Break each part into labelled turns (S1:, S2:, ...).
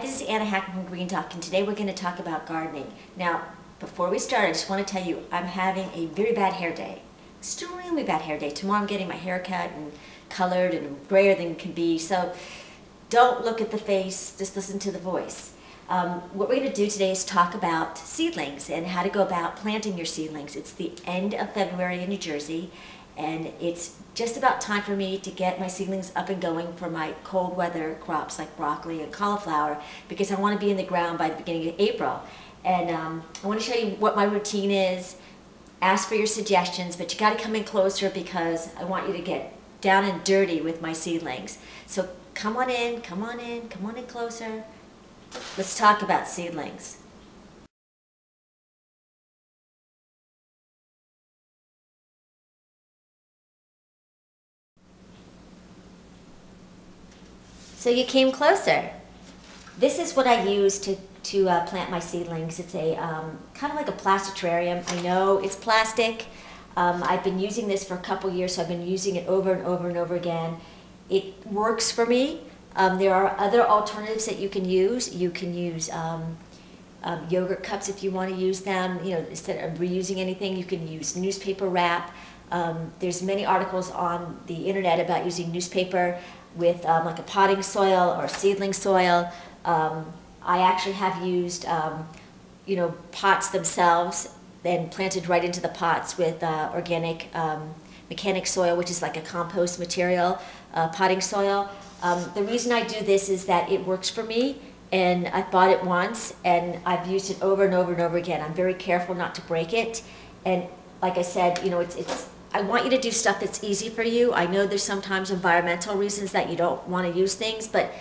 S1: this is Anna Hackman from Green Talk, and today we're going to talk about gardening. Now, before we start, I just want to tell you I'm having a very bad hair day. Extremely bad hair day. Tomorrow I'm getting my hair cut and colored and grayer than can be, so don't look at the face, just listen to the voice. What we're going to do today is talk about seedlings and how to go about planting your seedlings. It's the end of February in New Jersey, and it's just about time for me to get my seedlings up and going for my cold weather crops like broccoli and cauliflower, because I want to be in the ground by the beginning of April. And I want to show you what my routine is, ask for your suggestions, but you got to come in closer because I want you to get down and dirty with my seedlings. So come on in, come on in, come on in closer. Let's talk about seedlings. So you came closer. This is what I use to plant my seedlings. It's a kind of like a plastic terrarium. I know it's plastic. I've been using this for a couple years, so I've been using it over and over and over again. It works for me. There are other alternatives that you can use. You can use yogurt cups if you want to use them. You know, instead of reusing anything, you can use newspaper wrap. There's many articles on the internet about using newspaper with like a potting soil or seedling soil. I actually have used, you know, pots themselves, then planted right into the pots with organic mechanic soil, which is like a compost material, potting soil. The reason I do this is that it works for me, and I bought it once and I've used it over and over and over again. I'm very careful not to break it, and like I said, you know, I want you to do stuff that's easy for you. I know there's sometimes environmental reasons that you don't want to use things, but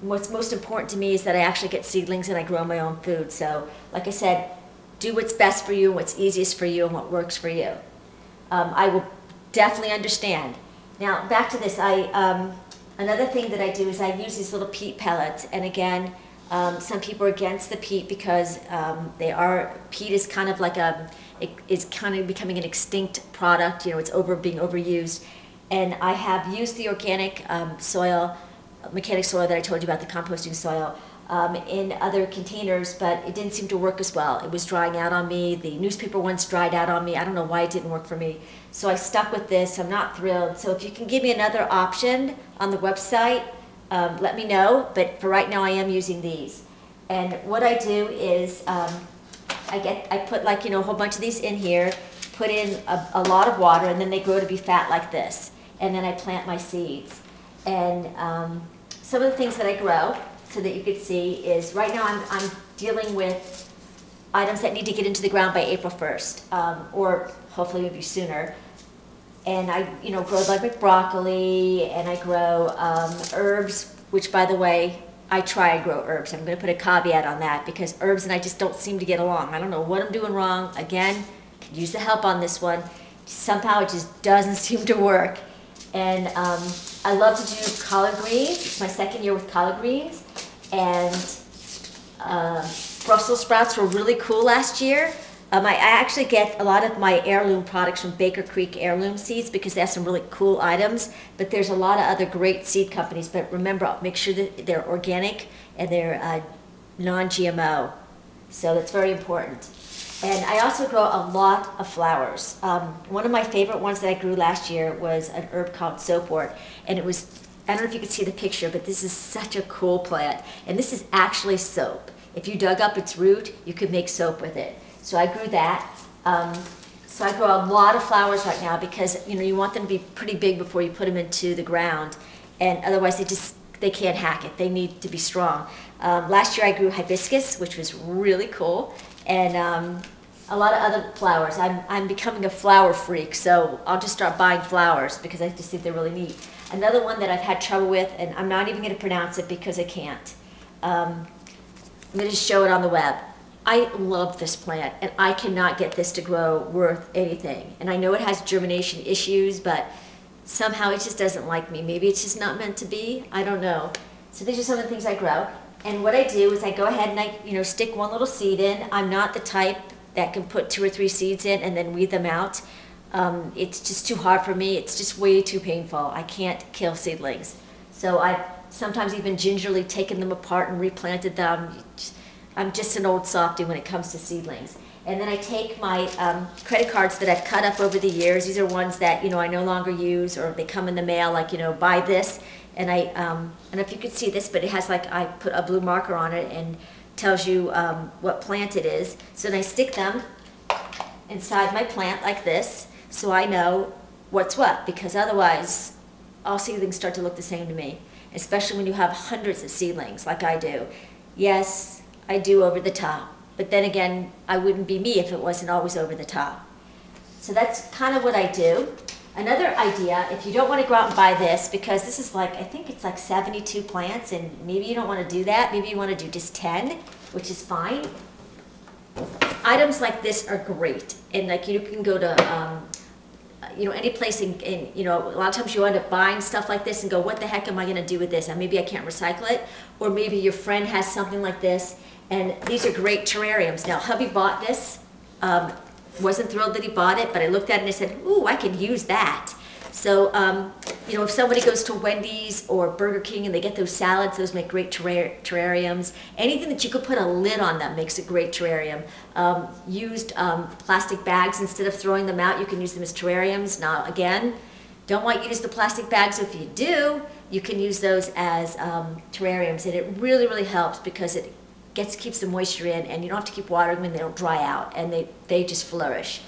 S1: what's most important to me is that I actually get seedlings and I grow my own food. So like I said, do what's best for you, what's easiest for you, and what works for you. I will definitely understand. Now back to this, another thing that I do is I use these little peat pellets, and again, some people are against the peat because peat is kind of like it is kind of becoming an extinct product. You know, it's being overused, and I have used the organic soil, mechanic soil that I told you about, the composting soil, in other containers, but it didn't seem to work as well. It was drying out on me. The newspaper ones dried out on me. I don't know why it didn't work for me. So I stuck with this. I'm not thrilled. So if you can give me another option on the website, let me know. But for right now, I am using these. And what I do is I put, like, you know, a whole bunch of these in here, put in a lot of water, and then they grow to be fat like this. And then I plant my seeds. And some of the things that I grow, so that you could see, is right now I'm dealing with items that need to get into the ground by April 1st, or hopefully maybe sooner. And I, you know, grow like broccoli, and I grow herbs, which, by the way, I try to grow herbs. I'm going to put a caveat on that because herbs and I just don't seem to get along. I don't know what I'm doing wrong. Again, could use the help on this one. Somehow it just doesn't seem to work. And I love to do collard greens. It's my second year with collard greens. And Brussels sprouts were really cool last year. I actually get a lot of my heirloom products from Baker Creek Heirloom Seeds because they have some really cool items. But there's a lot of other great seed companies. But remember, make sure that they're organic and they're non-GMO. So that's very important. And I also grow a lot of flowers. One of my favorite ones that I grew last year was an herb called soapwort. And it was, I don't know if you can see the picture, but this is such a cool plant. And this is actually soap. If you dug up its root, you could make soap with it. So I grew that. So I grow a lot of flowers right now because, you know, you want them to be pretty big before you put them into the ground. And otherwise they can't hack it. They need to be strong. Last year I grew hibiscus, which was really cool. And a lot of other flowers. I'm becoming a flower freak, so I'll just start buying flowers because I just think they're really neat. Another one that I've had trouble with, and I'm not even going to pronounce it because I can't. I'm going to just show it on the web. I love this plant, and I cannot get this to grow worth anything. And I know it has germination issues, but somehow it just doesn't like me. Maybe it's just not meant to be. I don't know. So these are some of the things I grow. And what I do is I go ahead and I, stick one little seed in. I'm not the type that can put 2 or 3 seeds in and then weed them out. It's just too hard for me. It's just way too painful. I can't kill seedlings. So I sometimes even gingerly taken them apart and replanted them. I'm just an old softie when it comes to seedlings. And then I take my credit cards that I've cut up over the years. These are ones that, you know, I no longer use, or they come in the mail, like, you know, buy this. And I don't know if you could see this, but it has like, I put a blue marker on it and tells you what plant it is. So then I stick them inside my plant like this, so I know what's what, because otherwise all seedlings start to look the same to me, especially when you have hundreds of seedlings like I do. Yes, I do over the top, but then again, I wouldn't be me if it wasn't always over the top. So that's kind of what I do. Another idea, if you don't want to go out and buy this, because this is like, I think it's like 72 plants, and maybe you don't want to do that, maybe you want to do just 10, which is fine. Items like this are great, and like you can go to you know, any place in, you know, a lot of times you end up buying stuff like this and go, what the heck am I going to do with this? And maybe I can't recycle it, or maybe your friend has something like this, and these are great terrariums. Now, hubby bought this, wasn't thrilled that he bought it, but I looked at it and I said, ooh, I could use that. So, you know, if somebody goes to Wendy's or Burger King and they get those salads, those make great terrariums. Anything that you could put a lid on them makes a great terrarium. Used plastic bags, instead of throwing them out, you can use them as terrariums. Now, again, don't want you to use the plastic bags. If you do, you can use those as terrariums. And it really, really helps because it keeps the moisture in, and you don't have to keep watering them, and they don't dry out, and they just flourish.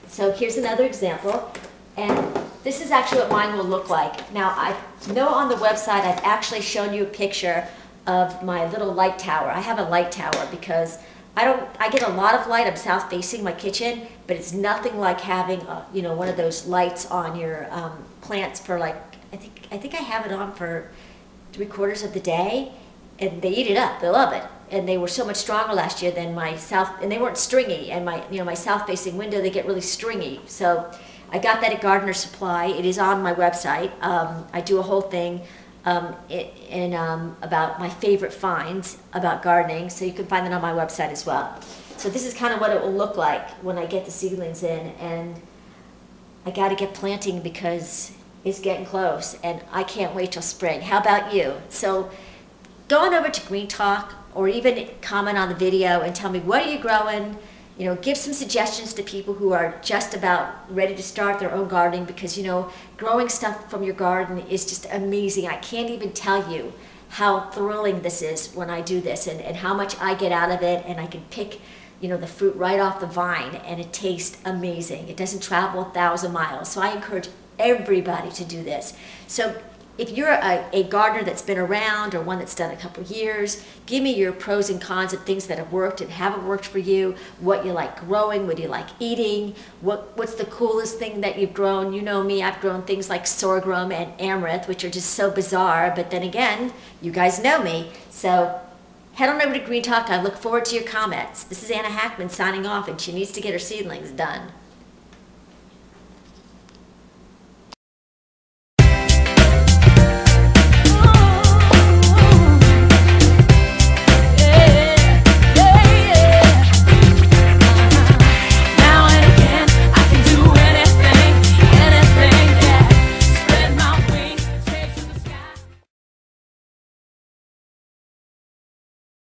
S1: So here's another example. And this is actually what mine will look like. Now, I know on the website I've actually shown you a picture of my little light tower. I have a light tower because I get a lot of light. I'm south facing my kitchen, but it's nothing like having you know, one of those lights on your plants for like, I think I have it on for 3/4 of the day, and they eat it up. They love it. And they were so much stronger last year than my and they weren't stringy. And my, you know, my south facing window, they get really stringy. So I got that at Gardener Supply. It is on my website. I do a whole thing about my favorite finds about gardening, so you can find that on my website as well. So this is kind of what it will look like when I get the seedlings in, and I got to get planting because it's getting close, and I can't wait till spring. How about you? So go on over to Green Talk, or even comment on the video and tell me, what are you growing? You know, give some suggestions to people who are just about ready to start their own gardening, because, you know, growing stuff from your garden is just amazing. I can't even tell you how thrilling this is when I do this, and how much I get out of it, and I can pick, you know, the fruit right off the vine, and it tastes amazing. It doesn't travel 1,000 miles. So I encourage everybody to do this. So if you're a gardener that's been around, or one that's done a couple years, give me your pros and cons of things that have worked and haven't worked for you, what you like growing, what you like eating, what's the coolest thing that you've grown. You know me, I've grown things like sorghum and amaranth, which are just so bizarre, but then again, you guys know me. So head on over to Green Talk. I look forward to your comments. This is Anna Hackman signing off, and she needs to get her seedlings done.